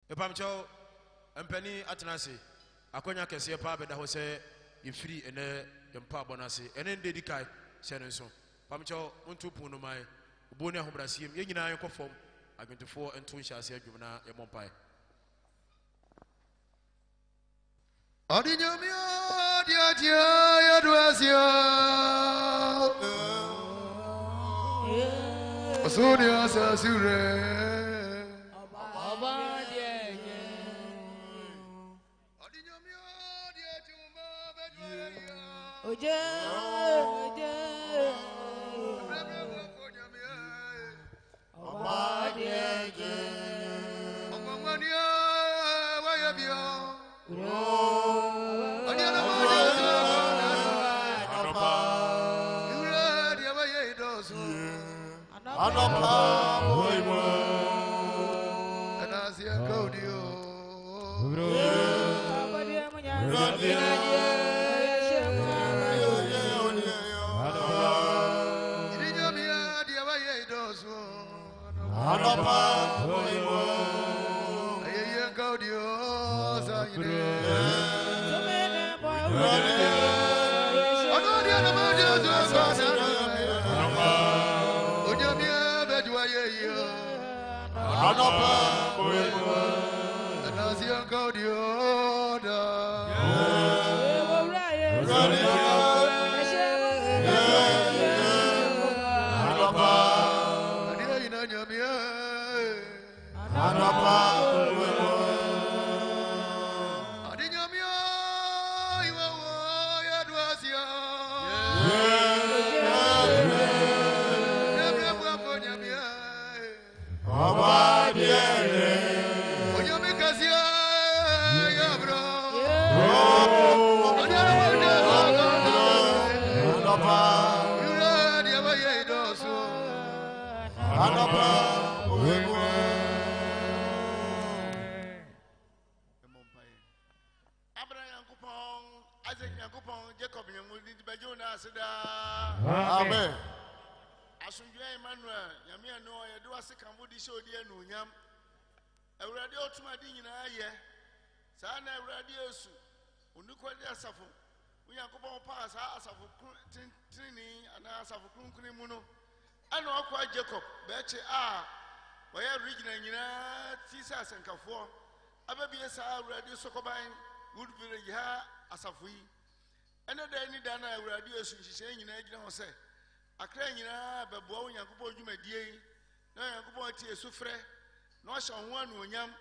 Epamcho empani atenase akonya kese pa beda ho se yefiri ene yempa bonase ene ndedi kai se ne nso pamcho untu punu mai uboni ahobrasiem ye nyina yekofom agwentefo ento nhyase adwumna yemompai Adinyamia dia ya duasia Osonia sasure Amen. Asunjua Emmanuel, Yamia no, I do a second woody show dear no yam. A radio to my dinner, ye. Sana radios, Unuquadia Safo. We are going to pass as of Trini and as of Kunkulimuno. I know quite Jacob, Betche where regional Tisas and Kafor. Ababias radio Sokobine, Woodville, as of we. Another any dana radio she saying in Edna say. A crane but boy Yakubo Jumedi, no Yakubo Tia Sufre, no shall one when yam,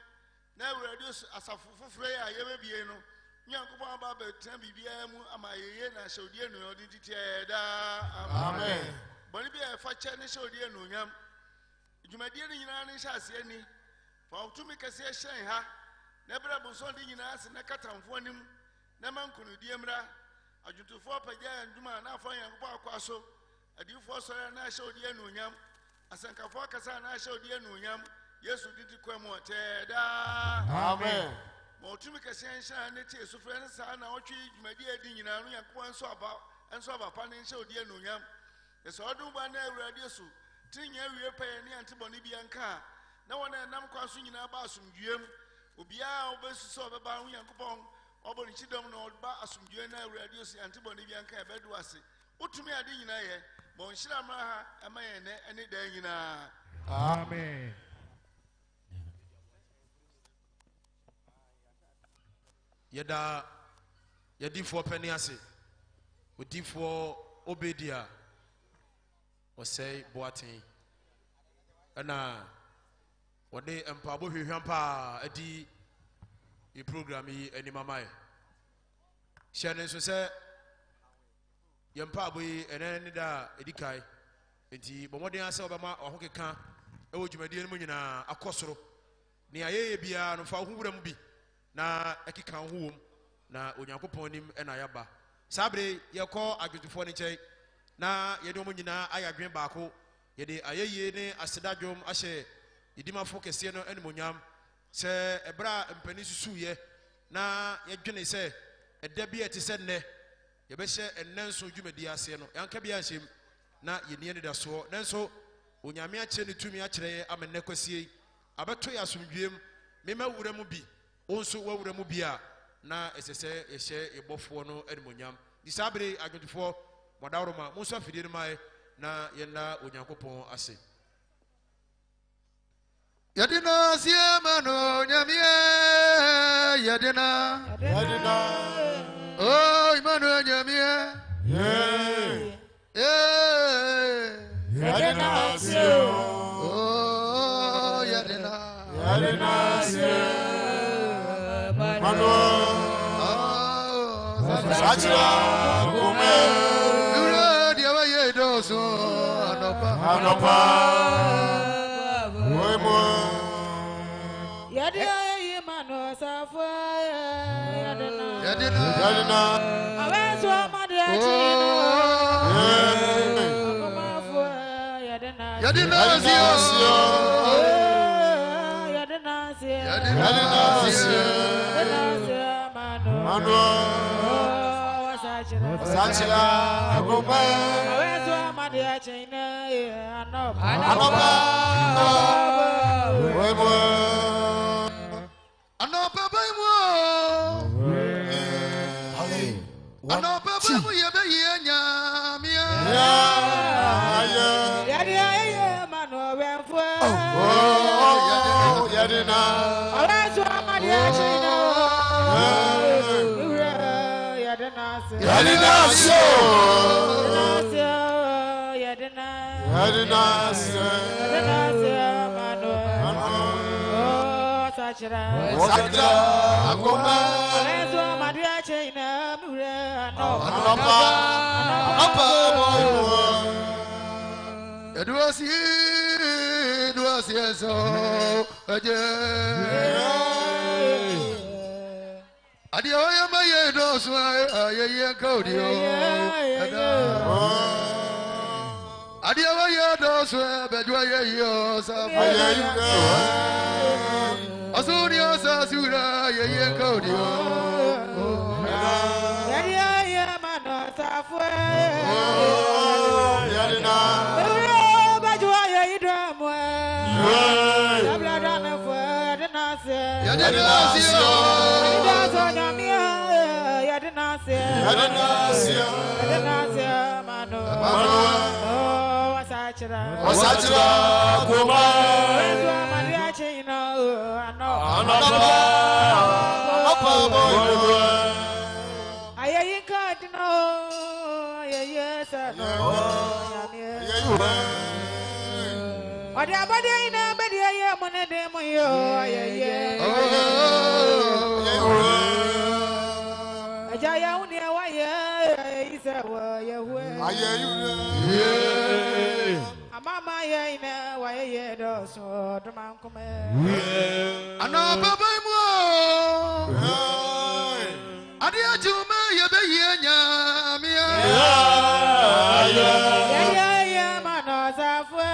now reduce as a fufre, I ever be no. Yakubo Baba Tambibiam, am I a show dear no identity. Amen. Bonibia Fachani show dear no yam. Jumedian in Anish has any. For to make a say, ha, never was on in us and a catan for him, Naman Kunudiamra. I do to 4 per year and do my enough and Quasso. I do for so and I showed the Nuyam. I sank a focus and I showed the Nuyam. Yes, we did Quemo Teda. Amen. Motumica Sensa and it is so friends and our tree, my dear Dinner, and one so about and so about Panning showed the Nuyam. The Sordu Bane Radiosu, 10 year repay any Antibonibian car. No one and I'm crossing in about some gem. Ubia obes so about Yankupong. Obon chidom no ba asumdwena radios antibody bianka ebeduase utumi ade nyina ye bon hira mra amaye ne ene dan nyina amen yeda yedifo pani ase odifo obedia osei boaten ana wode empabo hwehwampa adi I program yi eni mamae shane so se yempa boyi eneni da edikai enti bomoden ase obama ohokeka ewo dwumadi enu nyina akosoro ne ayeye bia no fa ohwuram bi na ekeka hohom na onyankopon nim ena yaba sabre yekọ adwetufo ne chei na yede omo nyina ayadwen baako yede ayeye ne asedadwom ahye idimafo kese no enimonyam se ebra mpani susuye na yedwene se eda bia te se ne yebehye ennenso dwumadi ase no yanka bia hyem na yenie ne daso nanso onyame ache ne tumi akere amenne kwasie abeto ya asomdwem mema wura mu bi onso wa wura mu bi a na esese ehye ebofo no animonyam disabre adwodifo modawroma monso afidie no mai na yenda onyankopon ase Yadina siemano nyamie yadina oh imano nyamie Yadina sio oh yadina mano Sachira kume Ura diawa yedoso anopa Moimo Yadina yimano safa Yadina Aweso amadiachino Yadina sio Mano Sachira kume Aweso amadiachino Anopa Moimo Anopa baimo Anopa baimo yebe nyamia Yadina yimano wenfo Yadina Aweso amadiachino Yadina sio Sachira akoma Anopa Duasi so aje Adio ya maye do so aye kaudio Adio ya do so bejo ye yo sa Asurio sa sura ye kaudio Yadina mano safwe Yadina Bajwa ye idramwe Sablada me fwe Yadina sio mano Sachira kuma Anopa Moimo Ayayikadino Yayesa Odi abade ina bedi aye monede moyo ayaye Ajaya uni awaye isa wa yahwe Amama ye ina waye do so dumankume Anopa baimo Adia jume yebe nyamia Yaya mano safwe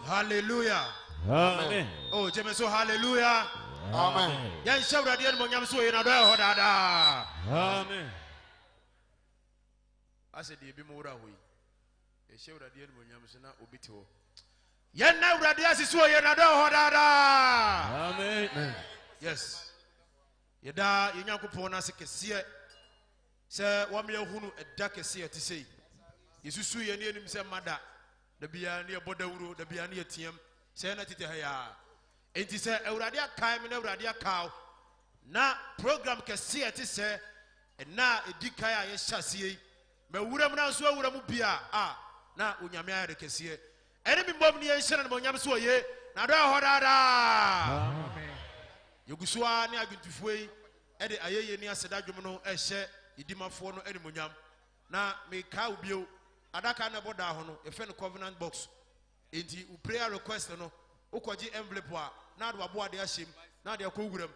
Hallelujah. Amen. Oh, Jemeso, hallelujah. Amen. Yan shawra diyan mo nyam so ina do ho dada. Amen. Ase de bi mo wura hoyi. E shawra diyan mo nyam so na obiti ho. Yan na wura diya si so ina do ho dada. Amen. Yes. Yeda yenyankopon na se kese se wa me hunu eda kese ti sei. Yesusu ye ne enim se mada. Da bia ne bodawuro da bia ne tiam say na tete ha ya enti say awurade akai me na awurade akaw na program kese ete say na edikai a ye hyase mawuram na so awuram bia na onyame ayere kese ene mi mbom ne ye hyere na onyame so ye na do ho dada amen yegusuwa ne agwintufuo yi ede ayeye ni aseda dwom no ehye idimafo no ene monyam na me ka ubio adaka na boda ho no efe no covenant box enti u prayer request no ukoji envelope a na do abo ade ahyem na de akowuram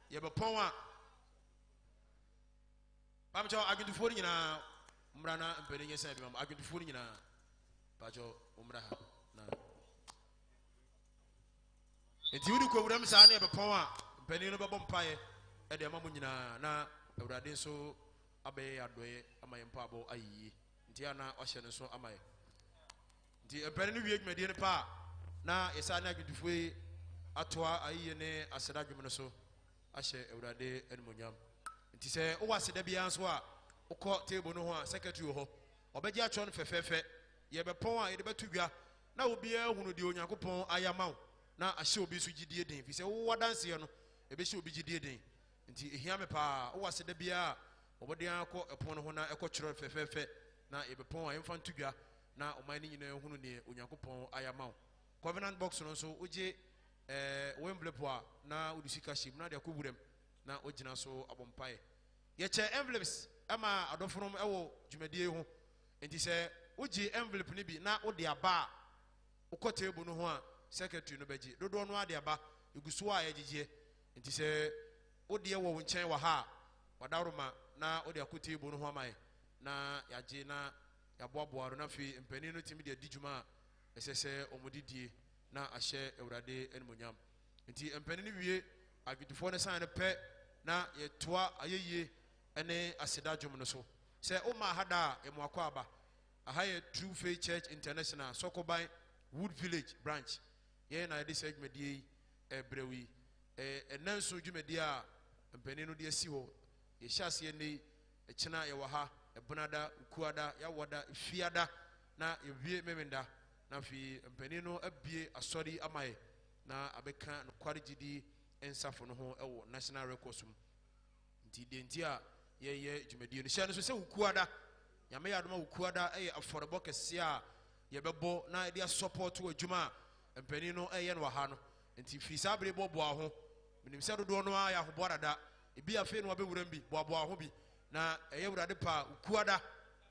ye bepon a pamcho agwintufuo nyina mra na mpenye sen bi mam agwintufuo nyina pacho umra ha na enti wudi kowuram sa na ye bepon a mpenye no bebo mpaye e de mamu nyina na awurade so abaye adoye amaye mpabo ayiyi nti ana ohye no so amaye nti mpenye no wie dwumade ne pa na yesa na agwintufuo atoa ayiye ne aseda dwum no so ahye awurade enmonyam nti se wo waseda bia so a ukọ table no ho a secretary ho obeji atwo no fefefe ye bepon a ye de betudwa na obi ehunu de onyankopon ayamaw na ahye obi so gidie den fi se wo wadanse no ebe hye obi gidie den nti ehia me pa wo waseda bia obode akọ epon no ho na ekọkyerọ fefefe na ye bepon a yemfa ntudwa na oman ni nyina ehunu ne onyankopon ayamaw covenant box no so oje envelope a na udusika shim na de akowurem na ogina so abompae ye che envelopes ama adofonom ewo dwumadie ho enti se uji envelope ni bi na ode aba ukọ table no ho a secretary no beji dodo no ade aba eguso a yegigye enti se ode wo wo nchen wa ha wadaroma na ode akọ table no ho amae na yaje na yaboaboaro na fi mpani no timi de adijuma esese omudidie na ahye awurade enmonyam enti mpani ni wie agidufo ne san ne pe na yetoa ayeye ene aseda dwom no so se uma hada emuakọ aba ahaye True Faith Church International Sokoban Wood Village branch ye na de segmedie ebrewi enanso dwumadi a mpani no de asi ho ye hyase ne ekina ye waha ebunada ukuada ya woda fiada na yewie memenda na fi mpani no abie asori amaye na abeka no kwarigidi ensafo no ho ewo national records nti denti a ye dwumadie no hye no so se ukuada nyame yadoma ukuada aforebo kese a ye bebo na e dia support adwuma mpani no eye no ha no nti fi sabre bobo aho minim se dodo no a ya ho borada ebi afi no abewuram bi bobo aho bi na eye wurade pa ukuada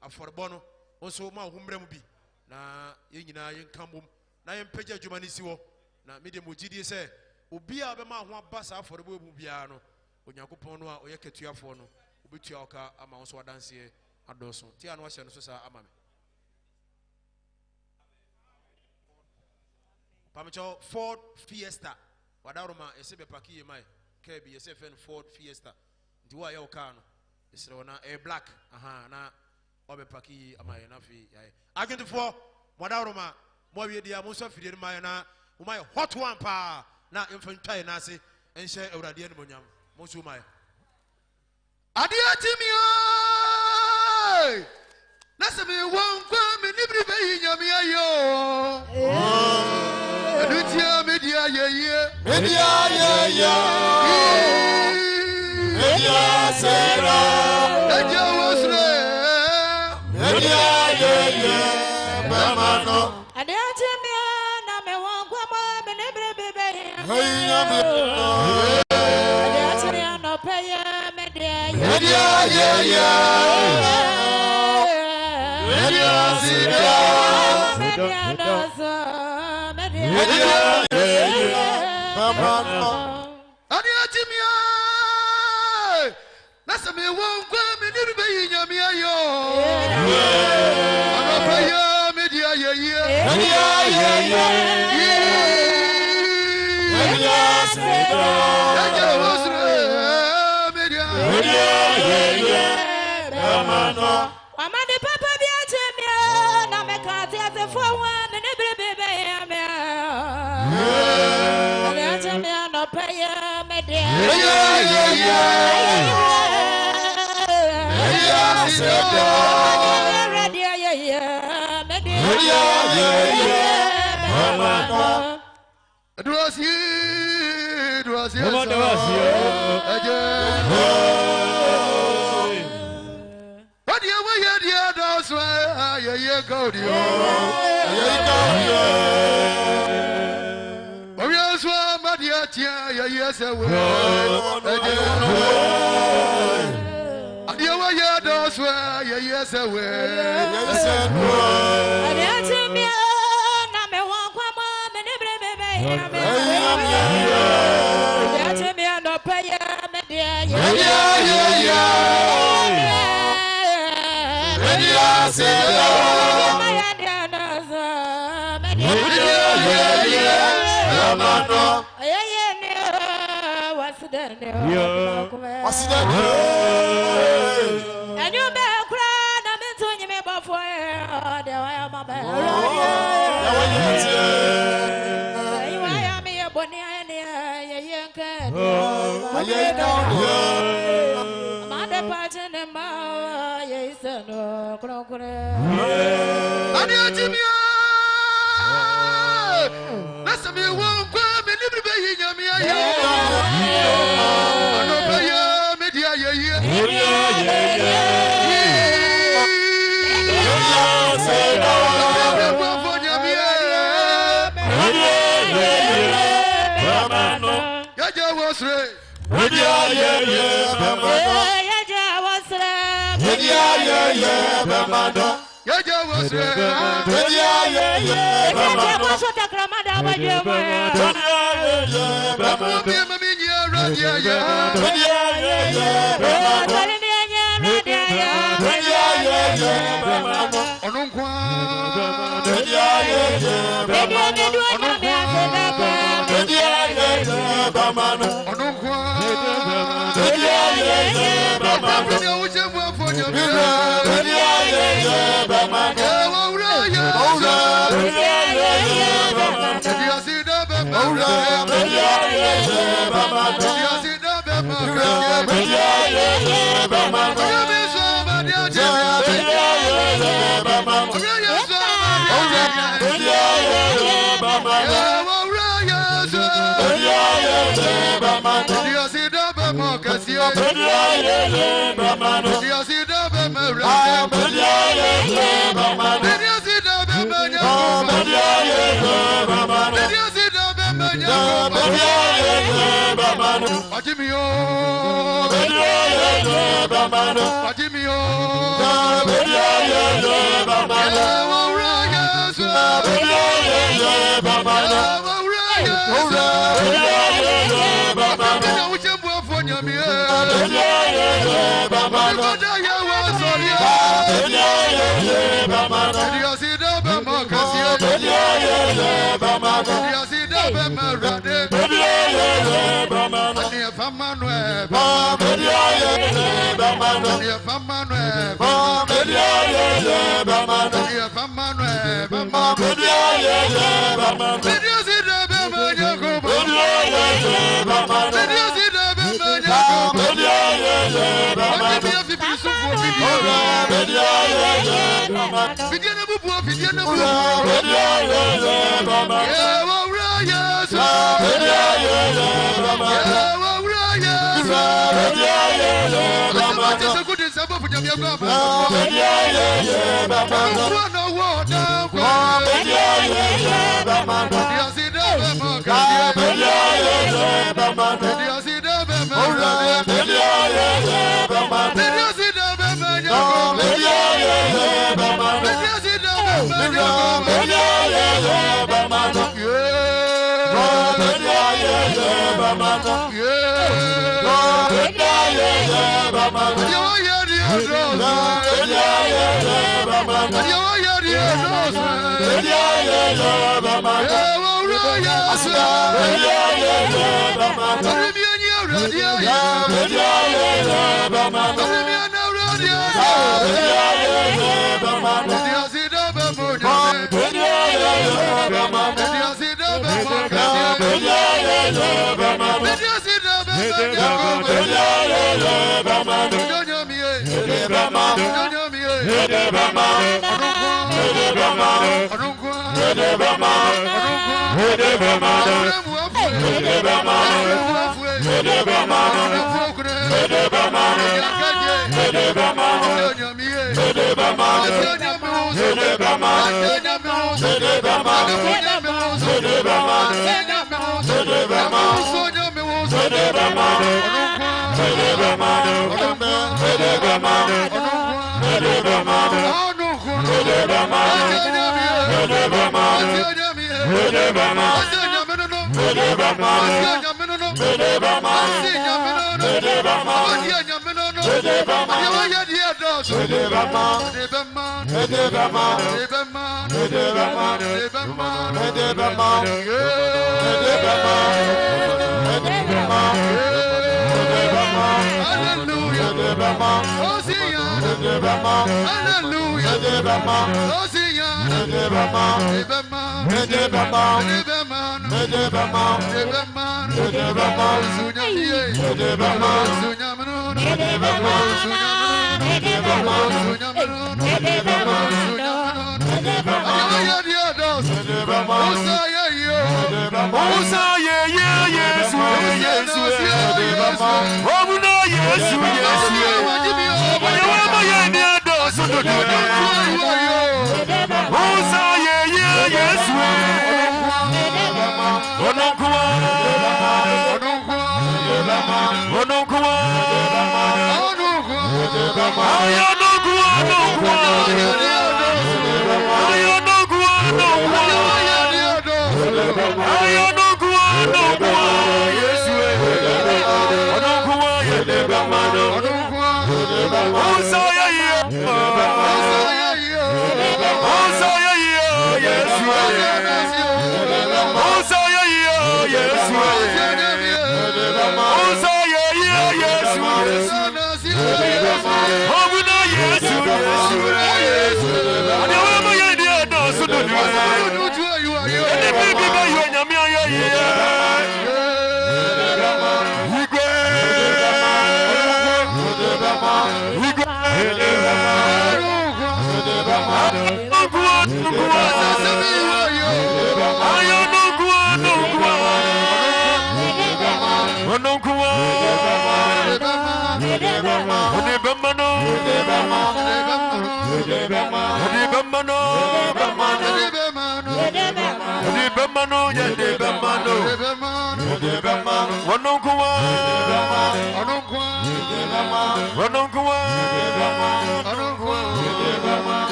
aforebo no onso ma homrem bi na ye nyina ye nkambom na ye mpagya adwuma ni siwo na me de mogidie se obi a be ma ho abasa aforebo ebu bia no onyankopon no a oye ketuafo no obetua oka ama won so wadanse adoso ti anu ahye no so sa ama me pamcho Ford Fiesta wadaroma ese be paki ye mai ka bi ese fen Ford Fiesta ndi wa ye oka no ese wona black na obe paki ama ye na fi yae agentfo wadaroma mo wie dia mo so fidie mai na mo mai hot one pa na infantry na ase enhye awurade enmonyam mo so mai ade atimio nasa me wonkwa me nibri be nyame ayo adutia media yeye media sera eja wasre media yeye bamano ade atimio na me wonkwa me nibri be nyame ade atimio no peye media yeye Adiatimia nasa me wonkwa me nirbe nyame ayo anapaya media yeye Amade papa bi atimia na me kati atefo wa me ne brebe ya me atimia no paya me de Duasi. What do you wear, dear? That's why you go, dear. Oh, yes, my dear, yes, I will. You were your doors where yes, I What's that? And you better cry, I'm into you before you are my bed. You are me a bonny and you can. Mother Patin and Ma, yes, no, crocodile. That's a me won't come and live in me.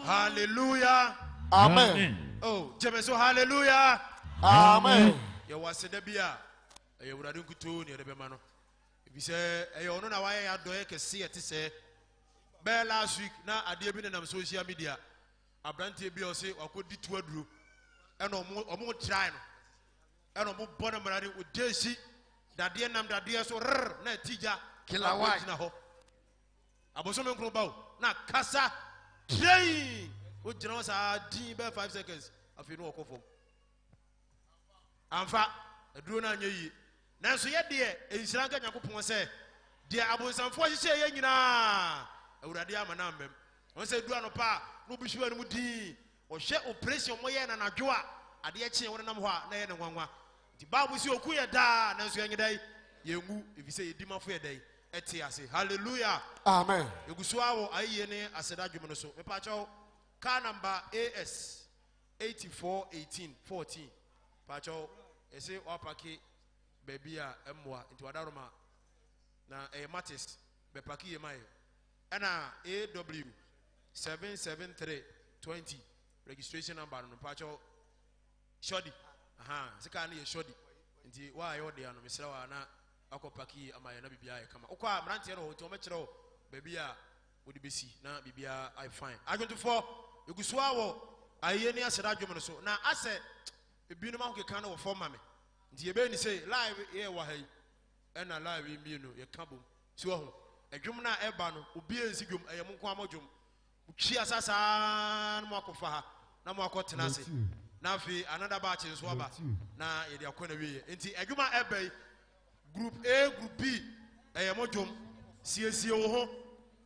Hallelujah. Amen. Oh, Jemeso, hallelujah. Amen. You was a debia. You would have done to near the Bemano. If you say, I don't know why I do it, see it, say, Bear last week, now I did been on social media. A brand TB say, or could do to a group, and more trying. And more Bonamari with JC, that dear number, that dear so rare, net teacher, killer white now. I was on Global, now Casa, train. What generals are deep by 5 seconds of you walk off. And fa a drone on ye. Now, so yet, dear, in Sri Lanka, Yakupon say, dear Abu Sam for say, you know, I would have a number. Once I do an opa, no be sure and would or share operation Moyan and Ajua at the H. One number, Nayan and Wanga. The Babu see Okuya da, and so young day, you move if you say Dima for a day. Etiasi, hallelujah. Amen. You go swallow Ayene as a Dajumoso. Me pacho. Car number AS 841814. Pacho, ese wapaki bebia emwa into adaroma na matis bepaki emaye. Ana AW 77320 registration number no pacho Shodi. Aha, sekani Shodi. Nti wa yode ano misrawa na akopaki amaye na bibia kama. Okwa mranti no to mechiro bebia would be see na bibia I find. I going to for you go swallow ayeni aseda dwom no so na ase ebinum ahoke kan no for mame Die be ni say live here wa hai ena live mi no ye ka bom si wo ho adwum na eba no obi ensi dwom eyem nko amodwom twi asasa na makofa ha na makotena ase na afi another batch nso aba na ye de akona wiye enti adwuma eba group A group B eyem odwom siesie wo ho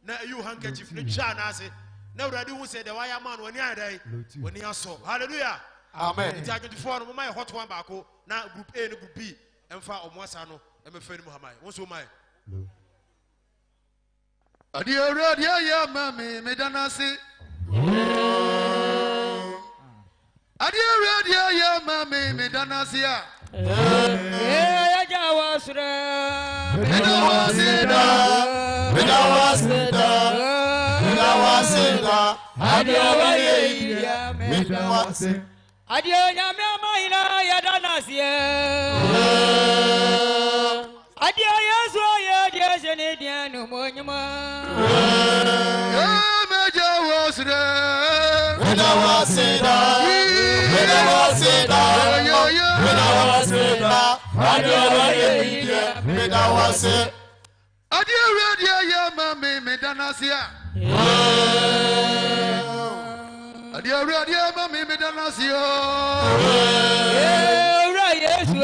na you handkerchief ne twa na ase na urade hu say the wire man woni adai woni aso hallelujah amen enti 24 no my hot one baako na group A ne group B emfa omoasa no emefani muhammad won so mai adi urade ya mami medanasi adi urade ya mami medanasi ya Jawasra Adio nyame maina ya danasie Adio yeso ye jese ne dianu monyuma Jawasra Adio radio ya mami medanasia Adio radio ya mami medanasio Ora Yesu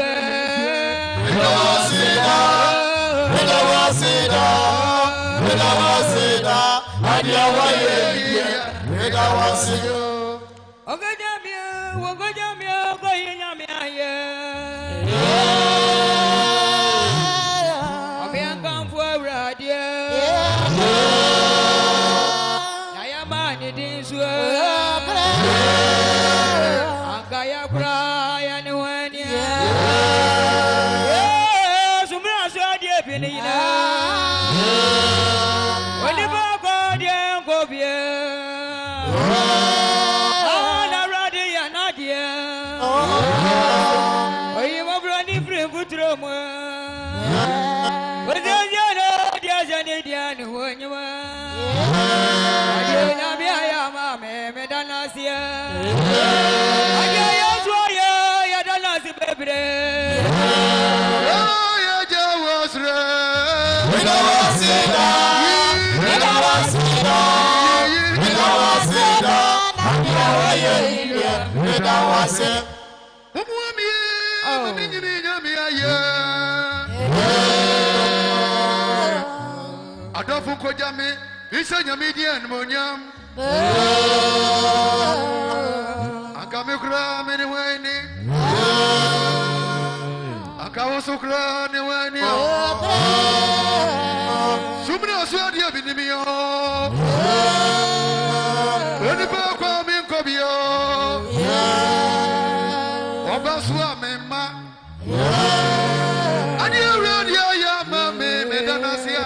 Adio wa ye medawasio Ogajamia goyinyamia ye Abiangan for radio Yayamani dinsu Angaya Brian Wanya Sumra Sadia Pinina When the Bogodian Gobia Adofu kojame isa nyamidian monyam akamekra meni weni akawosukra ni weni sumna swadia binimio eni pa kwa minkobio obaswa memma Adio radio ya mami medanasia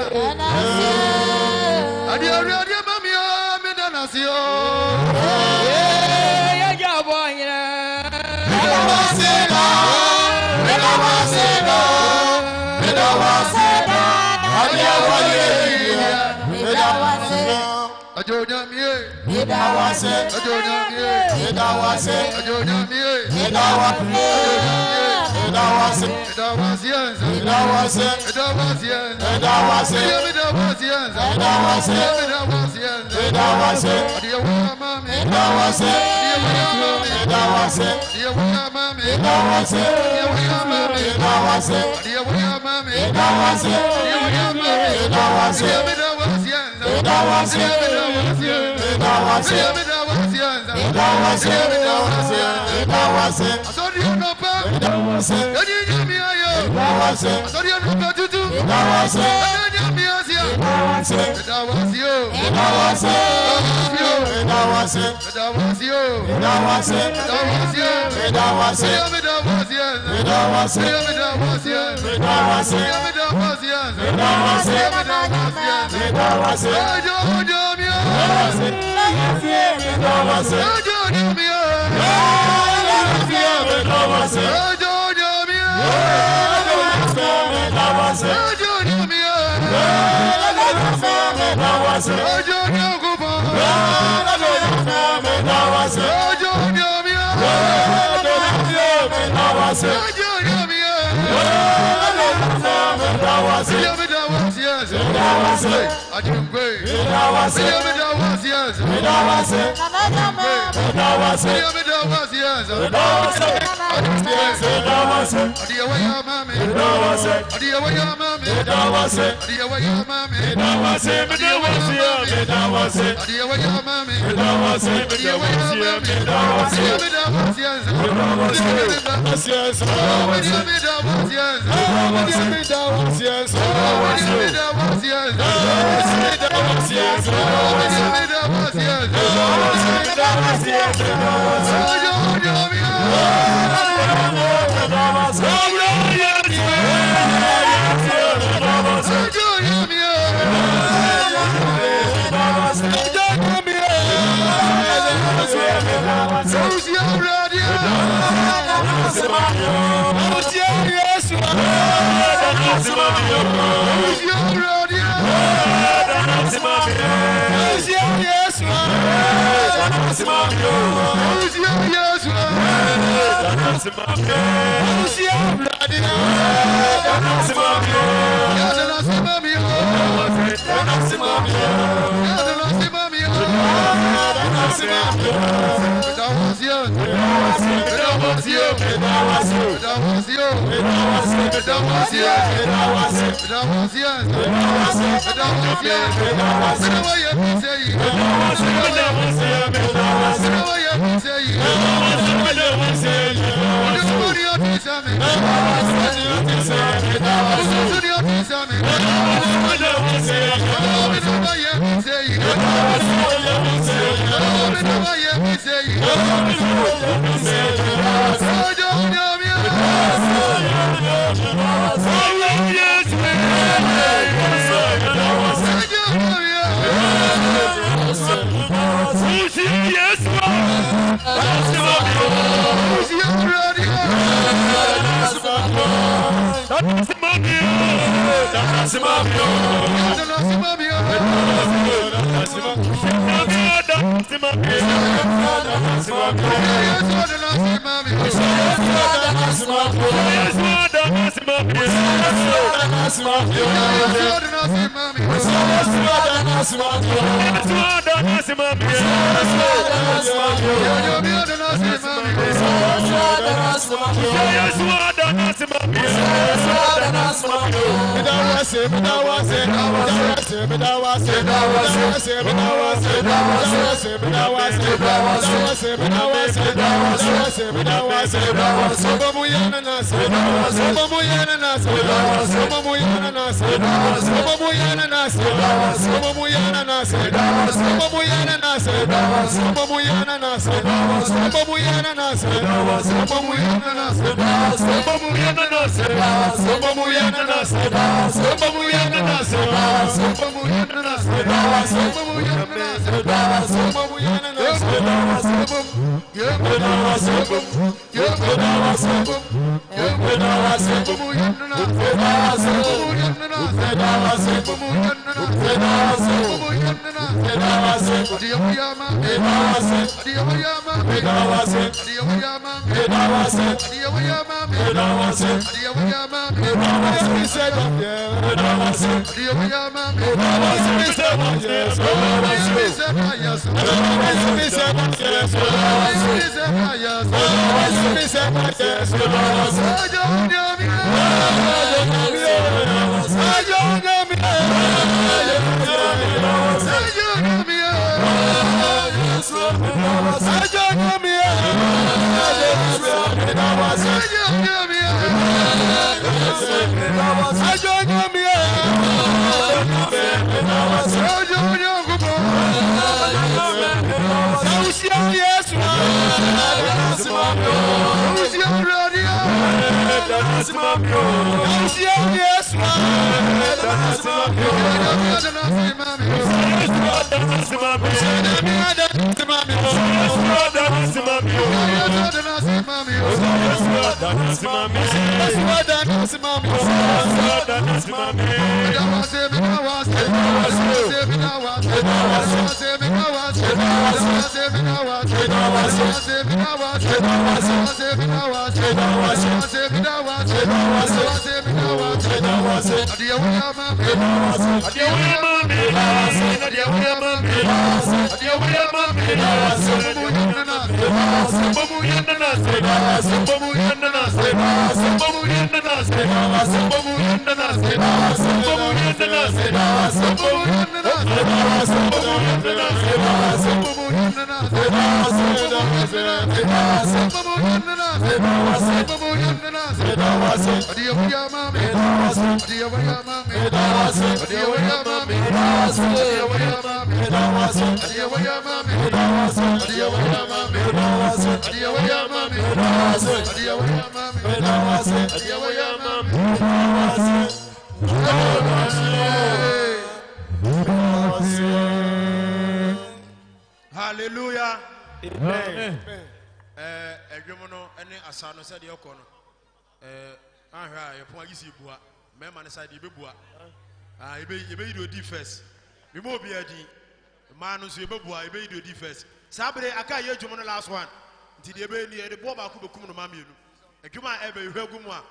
Adio radio mami ya medanasio Ya jaboyra Medawasida Adio wa ye medawasio Ajonyamie medawase Ajonyamie medawase Ajonyamie medawase medawase Medawasienza medawase Medawasienza medawase Medawasienza medawase Medawasienza medawase Adio wa mami medawase medawase Adio wa mami medawase Adio wa mami medawase Adio wa mami medawase Adio wa mami medawase Medawasienza medawase medawase Medawasienza medawase medawase Asodio no pa medawase Anyamia yo medawase Asodio no pa tutu medawase Anyamia sia medawase Medawasio medawase medawase Medawasio medawase Medawasio medawase Medawasienza medawase Medawasienza medawase Medawasienza medawase Medawasienza medawase Ajonyamia medawase Ajonyamia medawase Ajonyamia medawase Ajonyamia medawase Ajonyakupa medawase Ajonyamia medawase Ajonyamia Yes, Hallelujah. Amen. Edwomono ene asano said yokono. Ahwa ye pon agisi bua. Mema ne side bebua. Ebe do di first. Me mo bi adi. Ma no so bebua ebe do di first. Sabre aka ye edwomono last one. Nti de ebe ni e de bo ba ku bekum no ma mienu. Edwuma ebe hwagu mu a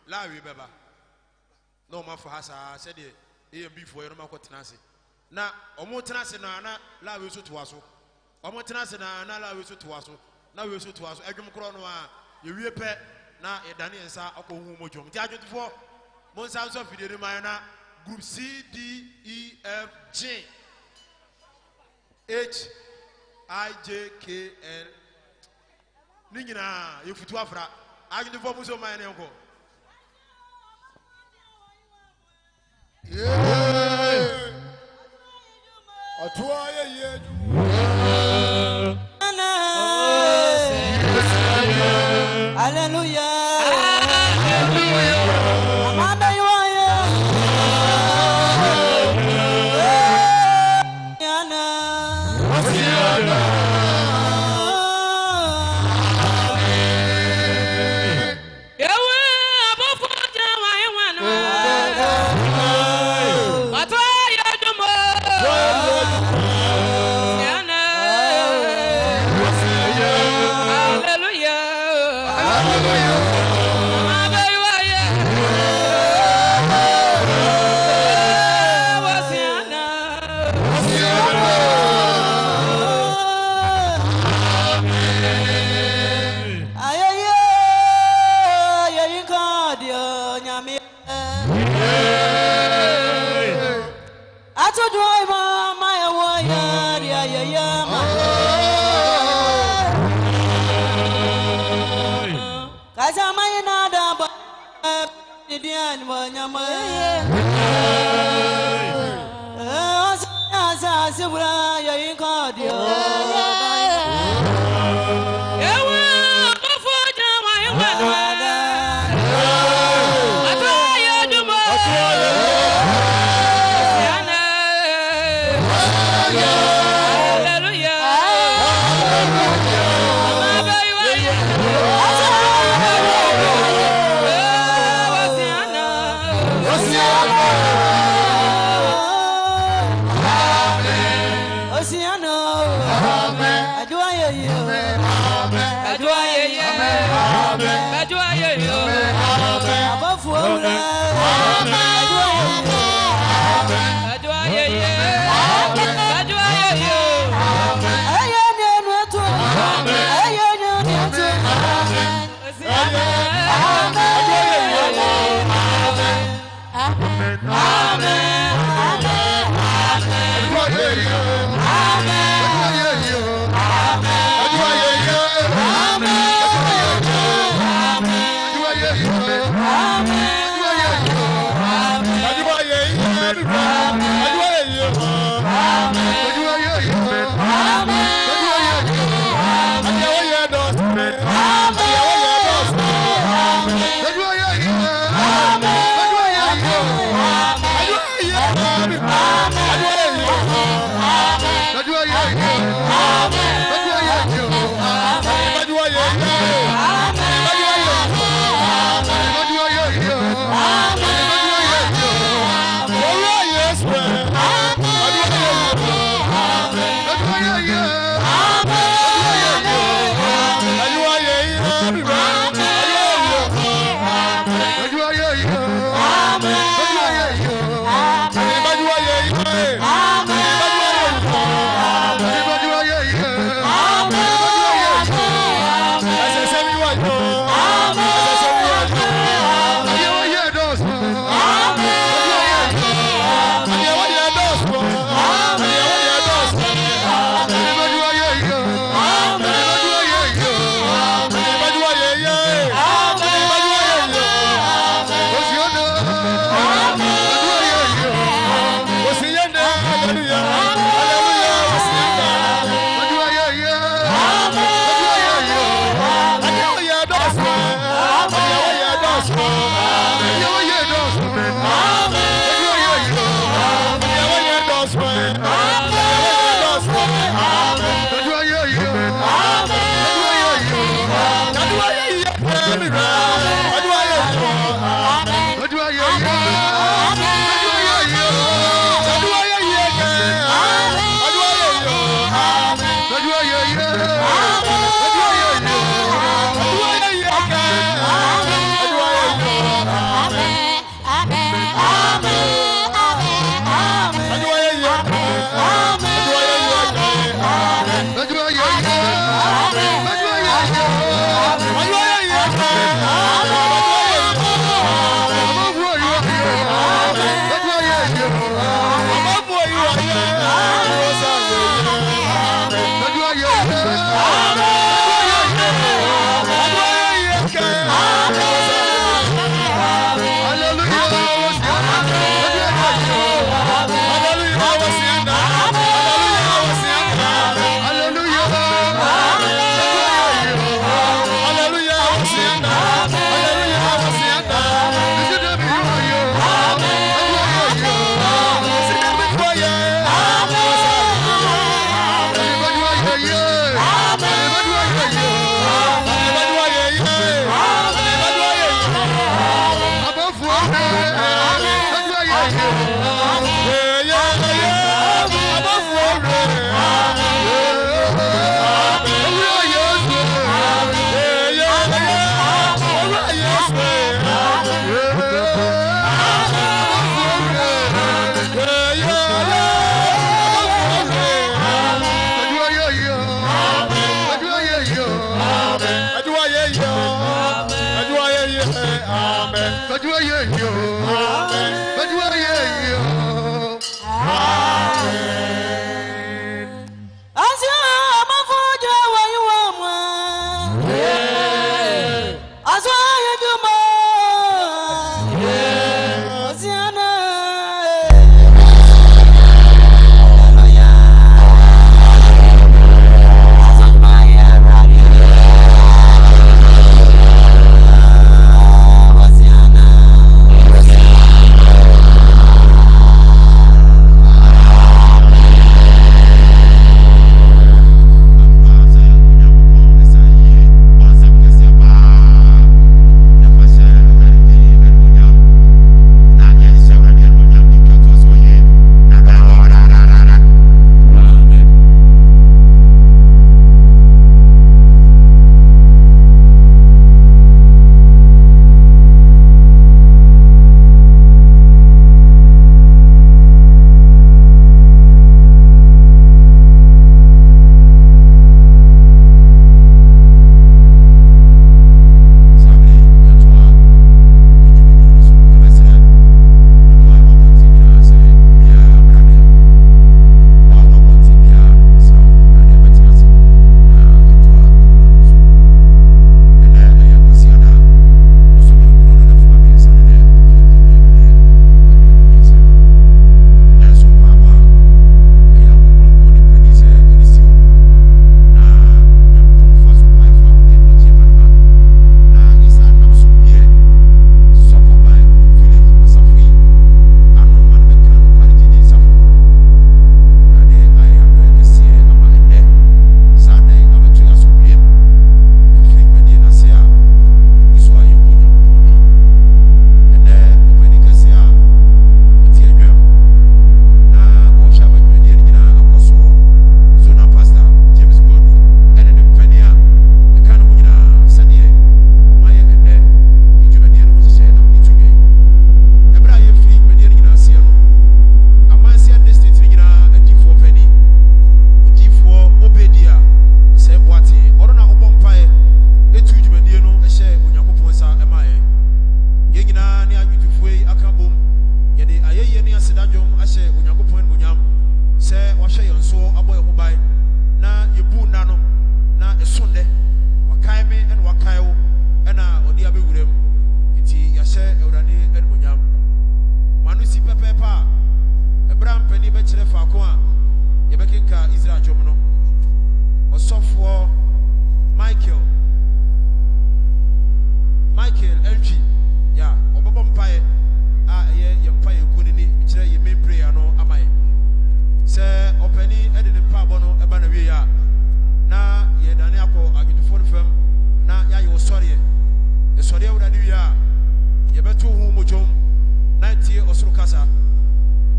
lawe beba. No ma for hasa said e bi fo ye no makotena ase. Na omo tena ase na lawe so to aso. Omo tena ase na lawe so to aso. Na we so to aso edwum kro no a ye wie pe na e dane ensa akohu modwom. Ti adwotefo mo nsa so fidie ni man na group C D E F G H I J K L ni nyina ye futu afra adwotefo mo so man ne nko. Atua ye Hallelujah.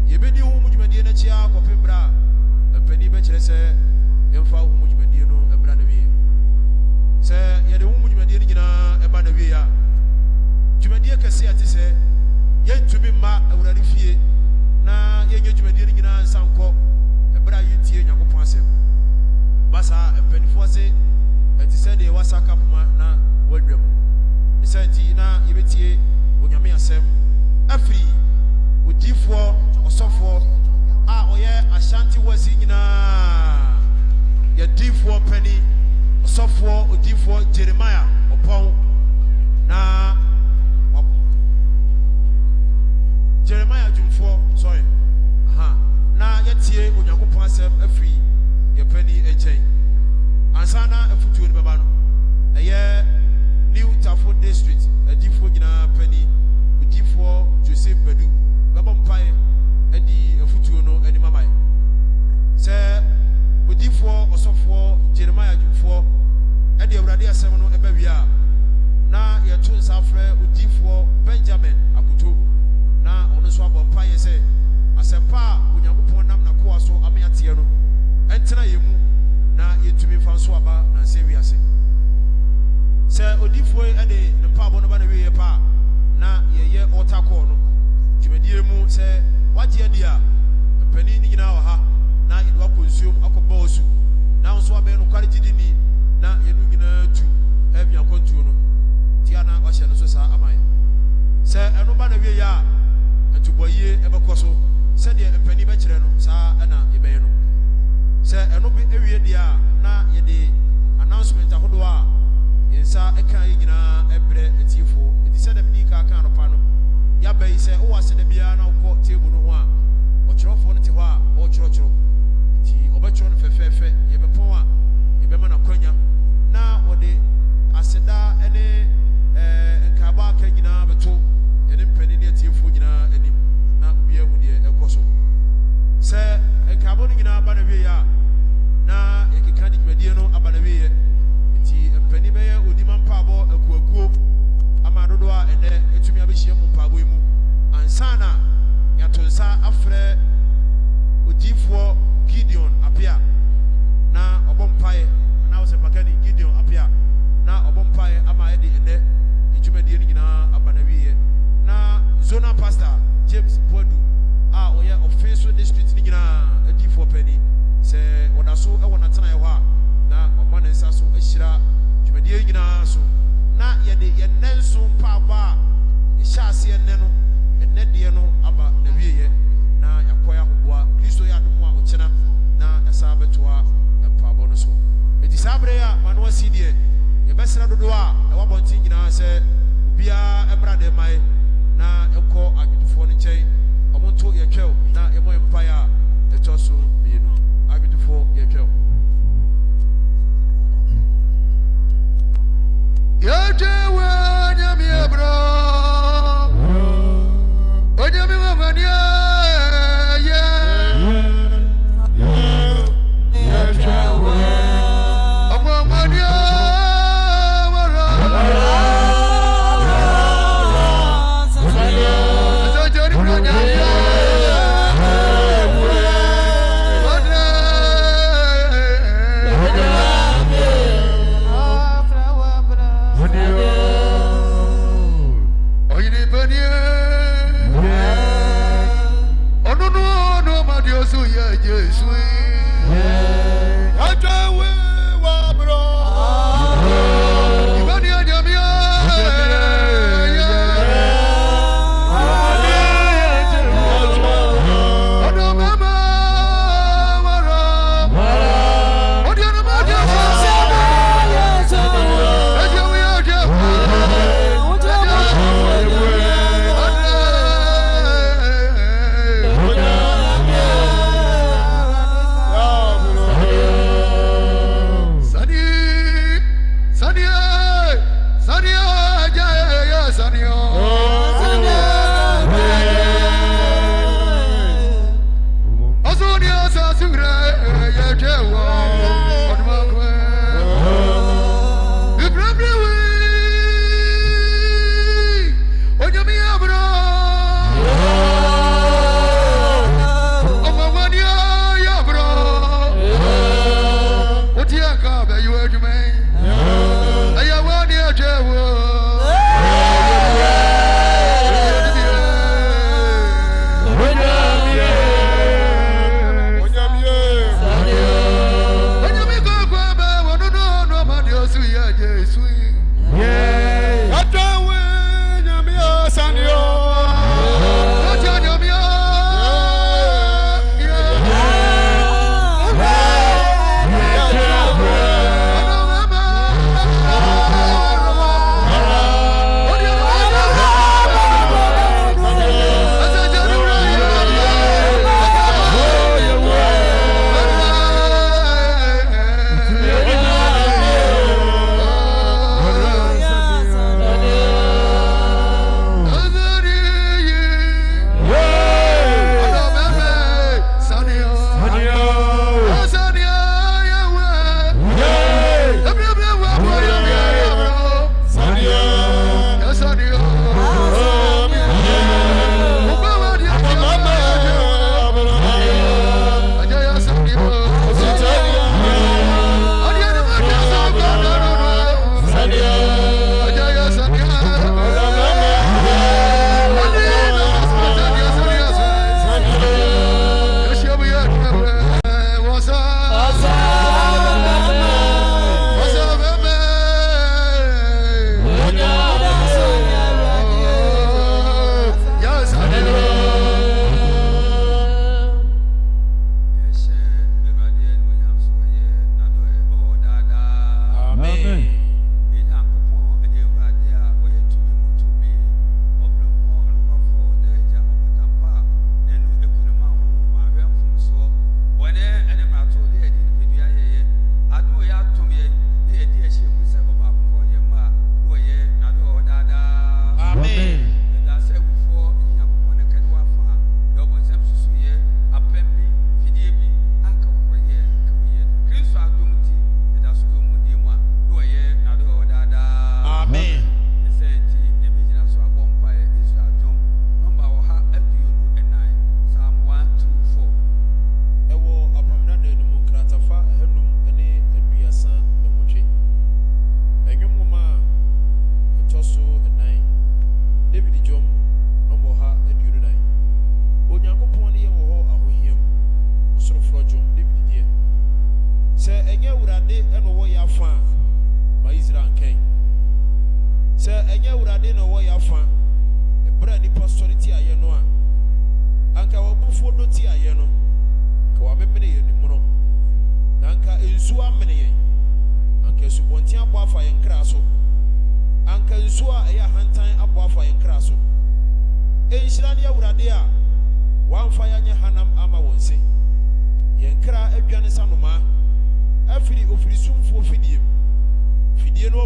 Yebedi hu mujumadi na chia ko pembra mpani be kire se yemfa hu mujumadi dwumadie no ebra na wie sɛ yɛde wo mu dwumadie no nyinaa ɛba na wie a dwumadie kɛse a te sɛ yɛntumi mma awurade fie na yɛnyɛ dwumadie no nyinaa nsa nkɔ ebra yɛntie nyankopɔn asɛm basa mpanifoɔ se ɛte sɛ deɛ wasa kapoma na wadwam ne sɛ nti na yɛbɛtie onyame asɛm afiri odiifoɔ ɔsɔfoɔ a ɔyɛ ashanti wasi nyinaa yɛdiifoɔ pani ɔsɔfoɔ odiifoɔ Jeremiah ɔpɔn na Jeremiah dwumfoɔ sorry na yɛtie onyankopɔn asɛm afiri yɛpani nkyɛn ansa na afutuo no bɛba no ɛyɛ New Tafo District adiifoɔ nyinaa pani odiifoɔ Joseph Badu bɛbɔ mpae adi afutuo no anim amae sɛ odiifoɔ ɔsɔfoɔ Jeremiah dwumfoɔ ɛde awurade asɛm no ɛbɛ wie a na yɛto nsa frɛ odiifoɔ Benjamin Akoto na ɔno nso abɔ mpae sɛ asɛmpa a onyankopɔn nam n'akoa so ame ateɛ no ɛntena yɛn mu na yɛntumi mfa nso aba nansa wiase sɛ odiifoɔ ɛde ne mpaabɔ no ba na wieɛ pa a na yɛyɛ altar call no dwumadie mu sɛ wagye adi a mpanin no nyinaa wɔ ha na yɛde wakɔ nsuom akɔbɔ osu na nso abɛyɛ nokware gyidini na yɛno nyinaa tu abia akɔntuo no tia na wahyɛ no so saa ama yɛ sɛ ɛno ba na wieɛ a ntubɔyie ɛbɛkɔ so sɛdeɛ mpanin bɛkyerɛ no saa ɛna yɛbɛyɛ no sɛ ɛno bi awie deɛ a na yɛde announcement ahodoɔ a yɛnsa ɛka yɛ nyinaa ɛbrɛ atiefoɔ ɛti sɛ dɛm dii kaa nɔpa no yɛaba yi sɛ wowɔ asɛda biara na wokɔ table no ho a ɔkyerɛwfoɔ no te hɔ a ɔrekyerɛkyerɛw nti ɔbɛkyerɛw no fɛfɛɛfɛ yɛbɛpɔn a yɛbɛma no akwanya na wɔde aseda ne nkaabɔ aka nyinaa bɛto yɛne mpanin ne atiefoɔ nyinaa anim na obiara hu deɛ ɛkɔ so sɛ nkaabɔ no nyinaa ba na wieɛ a na yɛkeka de dwumadie no aba na wieɛ nti mpanin bɛyɛ onima mpaabɔ akuakuo ama dodoɔ a ɛnɛ ɛtumi abɛhyia mu mpaabɔ yi mu ansa na yɛato nsa afrɛ odiifoɔ Gideon Apia na ɔbɔ mpaeɛ na wɔsɛ pakani Gideon Apia na ɔbɔ mpaeɛ ama ɛde ɛnɛ dwumadie no nyinaa aba na wieɛ na zona pastor James Boadu a ɔyɛ Ofeso district no nyinaa adiifoɔ pani sɛ ɔda so ɛwɔ n'atenaeɛ hɔ a na ɔma ne nsa so ahyira dwumadie nyinaa so na yɛde yɛnɛ nso mpaabɔ a yɛhyɛ aseɛ nnɛ no ɛnɛ deɛ no aba na wieɛ na yɛakɔyɛ ahoboa Kristo yɛ adom a ɔkyena na ɛsa bɛtoa mpaabɔ no so ɛti saa berɛ a ma no asi deɛ yɛbɛsrɛ dodoɔ a ɛwɔ abɔnten nyinaa sɛ obiara ɛmmra de mae na ɛkɔ adwodwofoɔ no nkyɛn ɔmo nto yɛtwɛw na yɛmmɔ mpaeɛ a ɛtɔ so mmienu adwodwofoɔ yɛtwɛw Yajewe nyami bro Onyami wamania Yajewe Amamania wara Sajari branya sɛ ɛnyɛ awurade na ɔwɔ yɛ afa ɛberɛ a nnipa sɔre ti ayɛ no a anka wɔbufoɔ do ti ayɛ no anka wɔamemene yɛ nimuno na anka nsuo amene yɛn anka asubɔnten abɔ afa yɛn kra so anka nsuo a ɛyɛ ahantan abɔ afa yɛn kra so ɛnhyira ne awurade a wɔamfa yɛanyɛ hanam ama wɔn se yɛn kra adwane sa nomaa afiri ofirisumfoɔ fidie fidie no